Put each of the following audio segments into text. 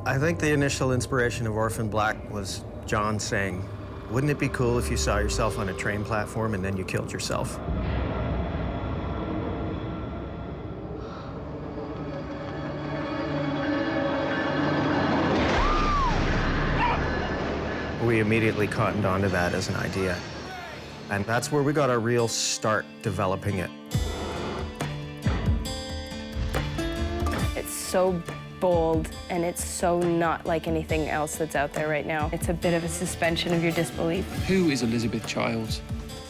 I think the initial inspiration of Orphan Black was John saying, wouldn't it be cool if you saw yourself on a train platform and then you killed yourself? We immediately cottoned onto that as an idea. And that's where we got our real start developing it. It's so bold, and it's so not like anything else that's out there right now. It's a bit of a suspension of your disbelief. Who is Elizabeth Childs?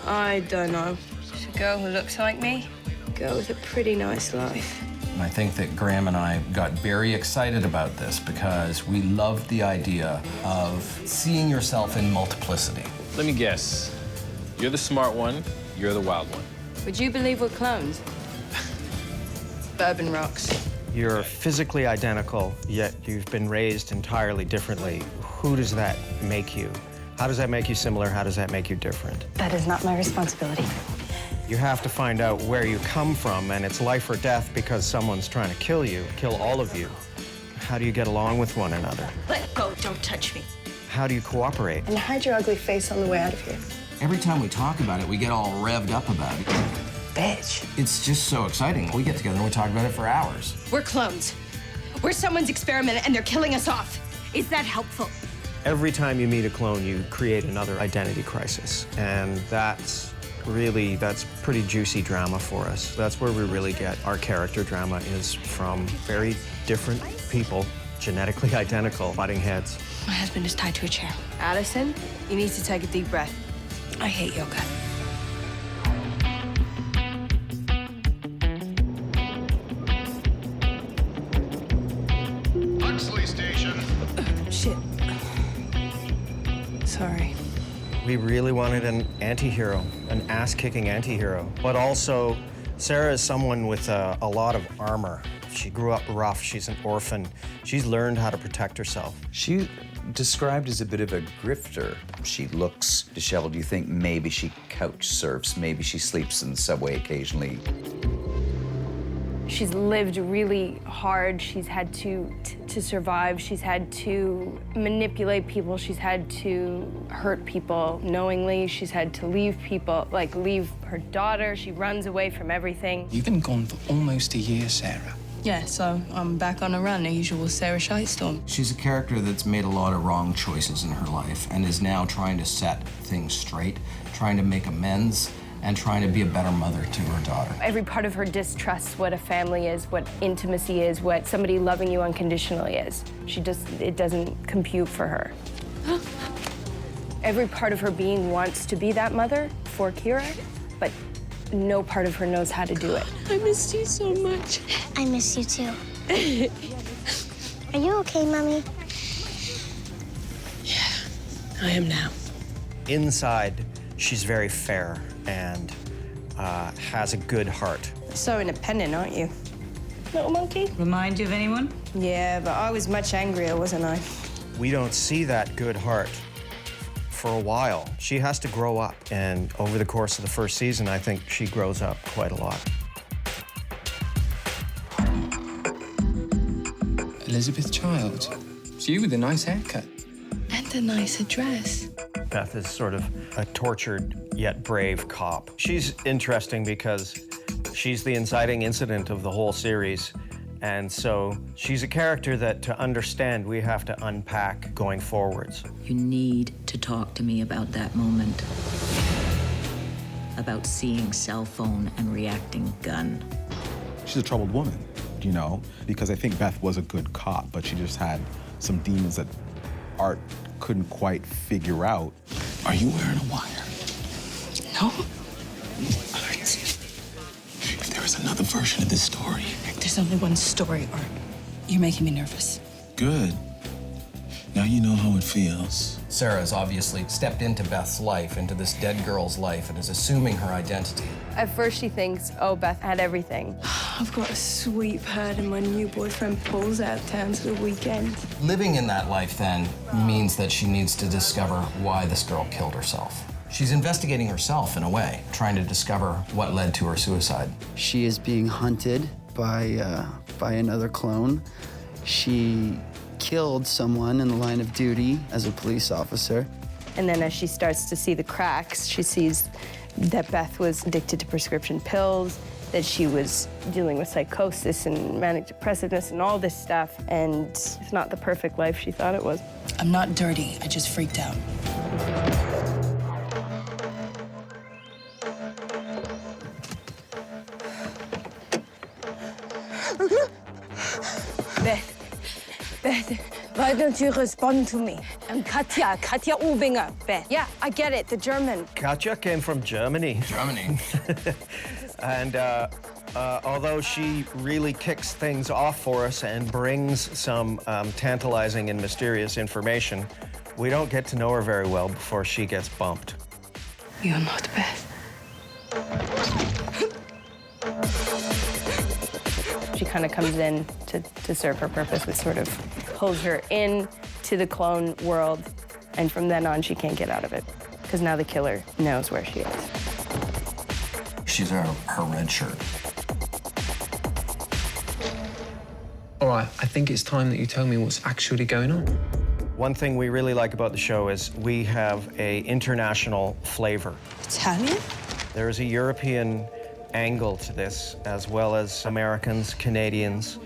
I don't know. She's a girl who looks like me. A girl with a pretty nice life. And I think that Graham and I got very excited about this because we loved the idea of seeing yourself in multiplicity. Let me guess. You're the smart one, you're the wild one. Would you believe we're clones? Bourbon rocks. You're physically identical, yet you've been raised entirely differently. Who does that make you? How does that make you similar? How does that make you different? That is not my responsibility. You have to find out where you come from, and it's life or death because someone's trying to kill you, kill all of you. How do you get along with one another? Let go, don't touch me. How do you cooperate? And hide your ugly face on the way out of here. Every time we talk about it, we get all revved up about it. Bitch. It's just so exciting. We get together and we talk about it for hours. We're clones. We're someone's experiment and they're killing us off. Is that helpful? Every time you meet a clone, you create another identity crisis. And that's pretty juicy drama for us. That's where we really get our character drama, is from very different people, genetically identical, butting heads. My husband is tied to a chair. Allison, you need to take a deep breath. I hate yoga. Huxley Station. Shit. Sorry. We really wanted an anti-hero, an ass-kicking anti-hero. But also, Sarah is someone with a lot of armor. She grew up rough, she's an orphan. She's learned how to protect herself. She described as a bit of a grifter. She looks disheveled. You think maybe she couch surfs, maybe she sleeps in the subway occasionally. She's lived really hard. She's had to survive. She's had to manipulate people. She's had to hurt people knowingly. She's had to leave people, like leave her daughter. She runs away from everything. You've been gone for almost a year, Sarah. Yeah, so I'm back on a run, the usual Sarah Shitestorm. She's a character that's made a lot of wrong choices in her life and is now trying to set things straight, trying to make amends, and trying to be a better mother to her daughter. Every part of her distrusts what a family is, what intimacy is, what somebody loving you unconditionally is. It doesn't compute for her. Every part of her being wants to be that mother for Kira, but no part of her knows how to do it. I missed you so much. I miss you too. Are you okay, Mommy? Yeah, I am now. Inside, she's very fair and has a good heart. So independent, aren't you? Little monkey? Remind you of anyone? Yeah, but I was much angrier, wasn't I? We don't see that good heart for a while. She has to grow up, and over the course of the first season, I think she grows up quite a lot. Elizabeth Childs. It's you with a nice haircut. And a nice address. Beth is sort of a tortured yet brave cop. She's interesting because she's the inciting incident of the whole series. And so she's a character that, to understand, we have to unpack going forwards. You need to talk to me about that moment. About seeing cell phone and reacting gun. She's a troubled woman, you know, because I think Beth was a good cop, but she just had some demons that Art couldn't quite figure out. Are you wearing a wire? No. All right. If there is another version of this story. There's only one story, Art. You're making me nervous. Good. Now you know how it feels. Sarah has obviously stepped into Beth's life, into this dead girl's life, and is assuming her identity. At first she thinks, oh, Beth had everything. I've got a sweet pad and my new boyfriend Paul's out of town to the weekend. Living in that life, then, means that she needs to discover why this girl killed herself. She's investigating herself, in a way, trying to discover what led to her suicide. She is being hunted by another clone. She killed someone in the line of duty as a police officer. And then as she starts to see the cracks, she sees that Beth was addicted to prescription pills, that she was dealing with psychosis and manic depressiveness and all this stuff, and it's not the perfect life she thought it was. I'm not dirty, I just freaked out. Beth, why don't you respond to me? I'm Katja Ubinger, Beth. Yeah, I get it, the German. Katja came from Germany. Germany. And although she really kicks things off for us and brings some tantalizing and mysterious information, we don't get to know her very well before she gets bumped. You're not Beth. She kind of comes in to serve her purpose, which sort of pulls her in to the clone world, and from then on, she can't get out of it, because now the killer knows where she is. She's her red shirt. All right, I think it's time that you tell me what's actually going on. One thing we really like about the show is we have an international flavor. Italian? There is a European angle to this, as well as Americans, Canadians.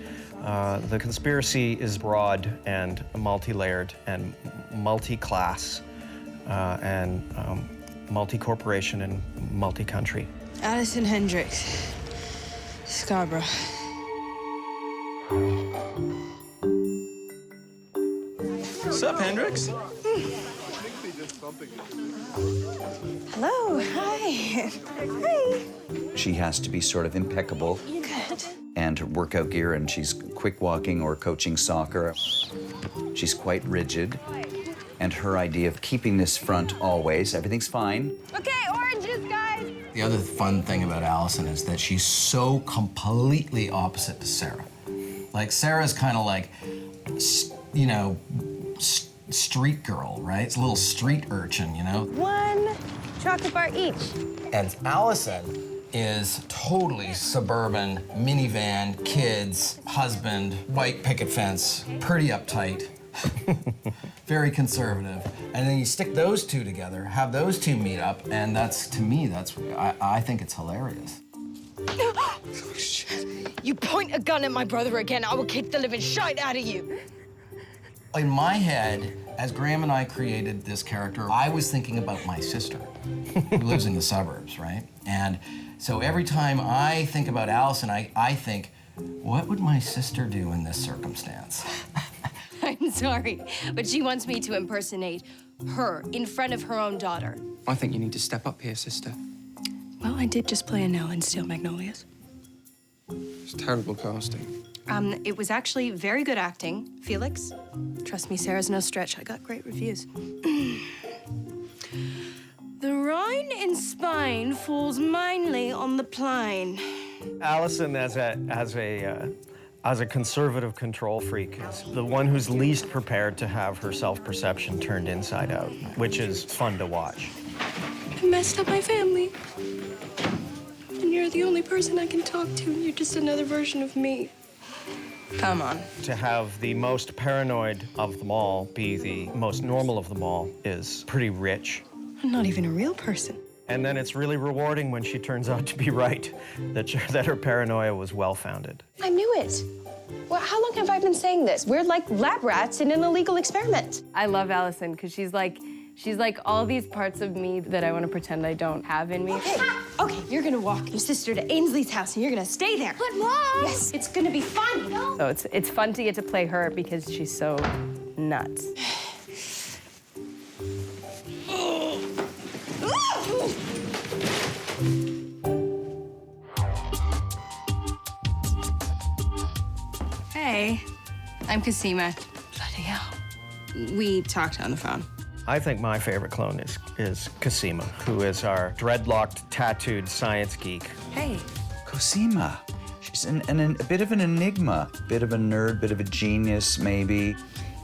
The conspiracy is broad and multi-layered and multi-class and multi-corporation and multi-country. Allison Hendricks, Scarborough. What's up, Hendricks? Hello, hi. Hi. She has to be sort of impeccable. Good. And her workout gear, and she's quick walking or coaching soccer. She's quite rigid. And her idea of keeping this front always, everything's fine. Okay, oranges, guys. The other fun thing about Allison is that she's so completely opposite to Sarah. Like, Sarah's kind of like, you know, street girl, right? It's a little street urchin, you know? One chocolate bar each. And Allison is totally suburban, minivan, kids, husband, white picket fence, pretty uptight, very conservative. And then you stick those two together, have those two meet up, and that's, to me, I think it's hilarious. Oh, shit. You point a gun at my brother again, I will kick the living shite out of you. In my head, as Graham and I created this character, I was thinking about my sister, who lives in the suburbs, right? And so every time I think about Allison, I think, what would my sister do in this circumstance? I'm sorry, but she wants me to impersonate her in front of her own daughter. I think you need to step up here, sister. Well, I did just play a Nell in Steel Magnolias. It's terrible casting. It was actually very good acting. Felix, trust me, Sarah's no stretch. I got great reviews. The Rhine in Spain falls mainly on the plain. Allison, as a conservative control freak, is the one who's least prepared to have her self-perception turned inside out, which is fun to watch. I messed up my family. And you're the only person I can talk to, and you're just another version of me. Come on. To have the most paranoid of them all be the most normal of them all is pretty rich. I'm not even a real person. And then it's really rewarding when she turns out to be right, that her paranoia was well-founded. I knew it. Well, how long have I been saying this? We're like lab rats in an illegal experiment. I love Allison because she's like all these parts of me that I want to pretend I don't have in me. Okay, you're gonna walk your sister to Ainsley's house and you're gonna stay there. But Mom! Yes, it's gonna be fun. No. So it's fun to get to play her because she's so nuts. Hey, I'm Cosima. Bloody hell. We talked on the phone. I think my favorite clone is Cosima, who is our dreadlocked, tattooed science geek. Hey. Cosima. She's a bit of an enigma, bit of a nerd, bit of a genius, maybe.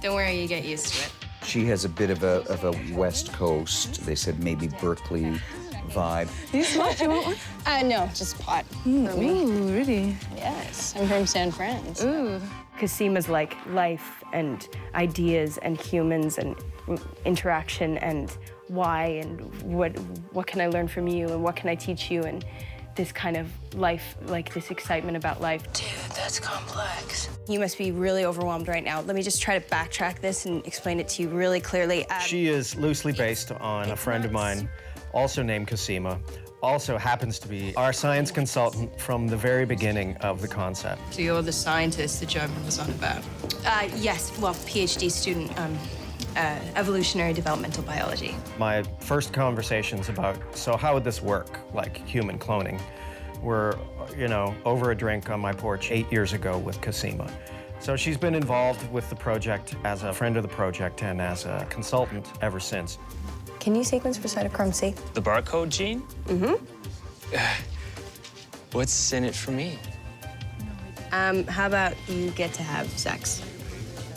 Don't worry, you get used to it. She has a bit of a West Coast, they said maybe Berkeley vibe. You smoke? You want one? No, just pot for me. Ooh, really? Yes, I'm from San Fran. Ooh, Casima's like life and ideas and humans and interaction and why and what can I learn from you and what can I teach you and this kind of life, like this excitement about life. Dude, that's complex. You must be really overwhelmed right now. Let me just try to backtrack this and explain it to you really clearly. She is loosely based on a friend of mine, also named Casima, also happens to be our science consultant from the very beginning of the concept. So you're the scientist the German was on about? Yes, well, PhD student, evolutionary developmental biology. My first conversations about, so how would this work, like human cloning, were, you know, over a drink on my porch 8 years ago with Casima. So she's been involved with the project as a friend of the project and as a consultant ever since. Can you sequence for cytochrome C? The barcode gene? Mm-hmm. What's in it for me? How about you get to have sex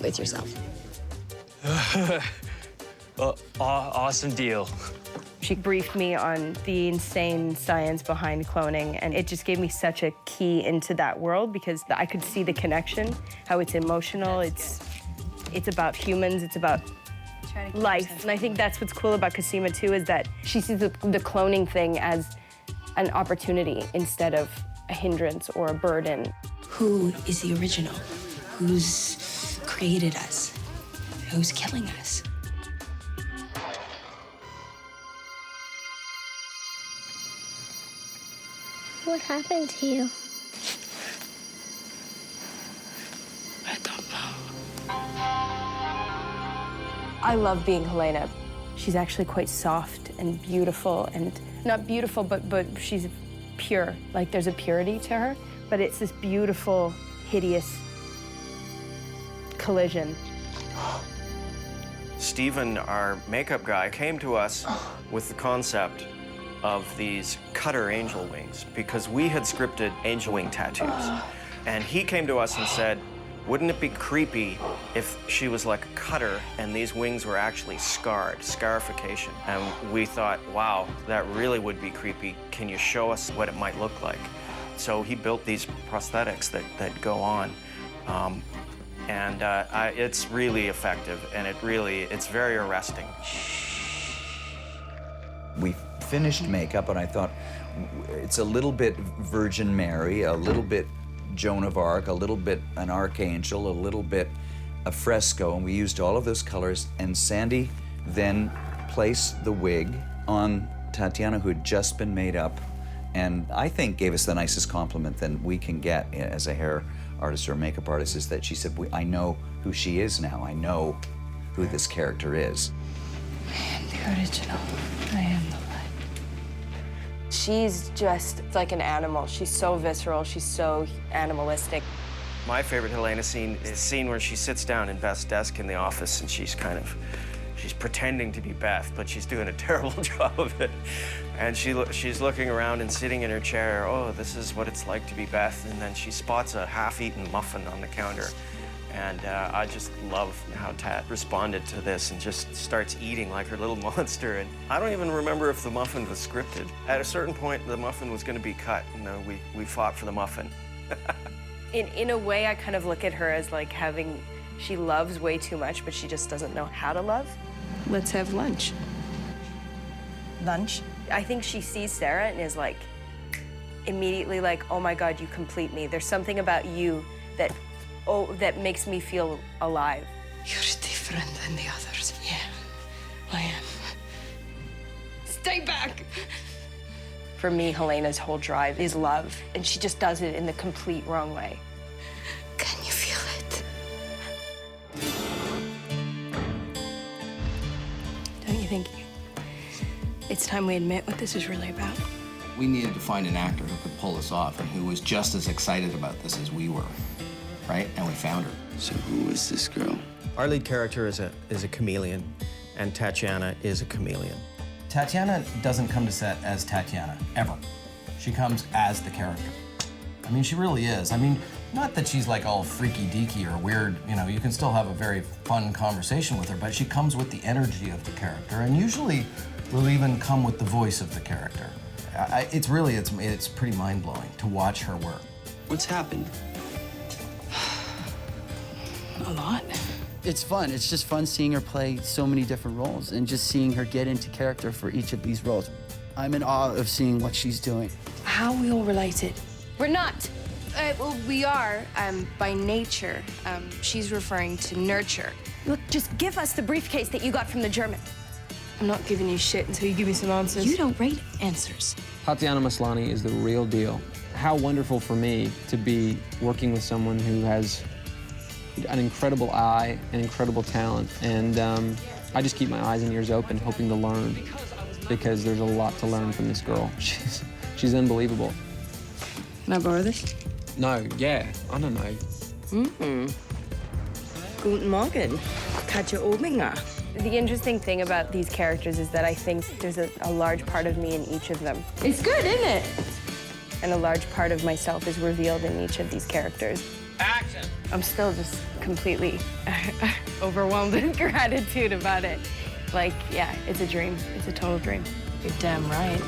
with yourself? Awesome deal. She briefed me on the insane science behind cloning, and it just gave me such a key into that world because I could see the connection, how it's emotional, it's about humans, it's about life. And I think that's what's cool about Casima too, is that she sees the cloning thing as an opportunity instead of a hindrance or a burden. Who is the original? Who's created us? Who's killing us? What happened to you? I don't know. I love being Helena. She's actually quite soft and beautiful, and not beautiful, but she's pure. Like there's a purity to her, but it's this beautiful, hideous collision. Stephen, our makeup guy, came to us with the concept of these cutter angel wings because we had scripted angel wing tattoos. And he came to us and said, wouldn't it be creepy if she was like a cutter and these wings were actually scarred, scarification? And we thought, wow, that really would be creepy. Can you show us what it might look like? So he built these prosthetics that go on. It's really effective, and it's very arresting. We finished makeup, and I thought it's a little bit Virgin Mary, a little bit Joan of Arc, a little bit an Archangel, a little bit a fresco, and we used all of those colors, and Sandy then placed the wig on Tatiana, who had just been made up, and I think gave us the nicest compliment that we can get as a hair artist or makeup artist, is that she said, I know who she is now. I know who this character is. I am the original. I am the light. She's just like an animal. She's so visceral. She's so animalistic. My favorite Helena scene is the scene where she sits down in Beth's desk in the office and she's pretending to be Beth, but she's doing a terrible job of it. And she's looking around and sitting in her chair, oh, this is what it's like to be Beth. And then she spots a half-eaten muffin on the counter. And I just love how Tat responded to this and just starts eating like her little monster. And I don't even remember if the muffin was scripted. At a certain point, the muffin was going to be cut, and we fought for the muffin. In a way, I kind of look at her as like she loves way too much, but she just doesn't know how to love. Let's have lunch. Lunch? I think she sees Sarah and is like, immediately like, oh my God, you complete me. There's something about you that makes me feel alive. You're different than the others. Yeah, I am. Stay back! For me, Helena's whole drive is love, and she just does it in the complete wrong way. Can you feel it? Don't you think it's time we admit what this is really about? We needed to find an actor who could pull this off and who was just as excited about this as we were, right? And we found her. So who is this girl? Our lead character is a chameleon, and Tatiana is a chameleon. Tatiana doesn't come to set as Tatiana, ever. She comes as the character. I mean, she really is. I mean, not that she's like all freaky-deaky or weird, you can still have a very fun conversation with her, but she comes with the energy of the character, and usually will even come with the voice of the character. It's pretty mind-blowing to watch her work. What's happened? A lot. It's fun. It's just fun seeing her play so many different roles and just seeing her get into character for each of these roles. I'm in awe of seeing what she's doing. How are we all related? We're not. Well, we are by nature. She's referring to nurture. Look, just give us the briefcase that you got from the German. I'm not giving you shit until you give me some answers. You don't rate answers. Tatiana Maslany is the real deal. How wonderful for me to be working with someone who has an incredible eye and incredible talent. And I just keep my eyes and ears open, hoping to learn, because there's a lot to learn from this girl. She's unbelievable. Can I borrow this? No, yeah, I don't know. Guten Morgen. Katja Obinger. The interesting thing about these characters is that I think there's a large part of me in each of them. It's good, isn't it? And a large part of myself is revealed in each of these characters. Action! I'm still just completely overwhelmed with gratitude about it. Like, yeah, it's a dream. It's a total dream. You're damn right.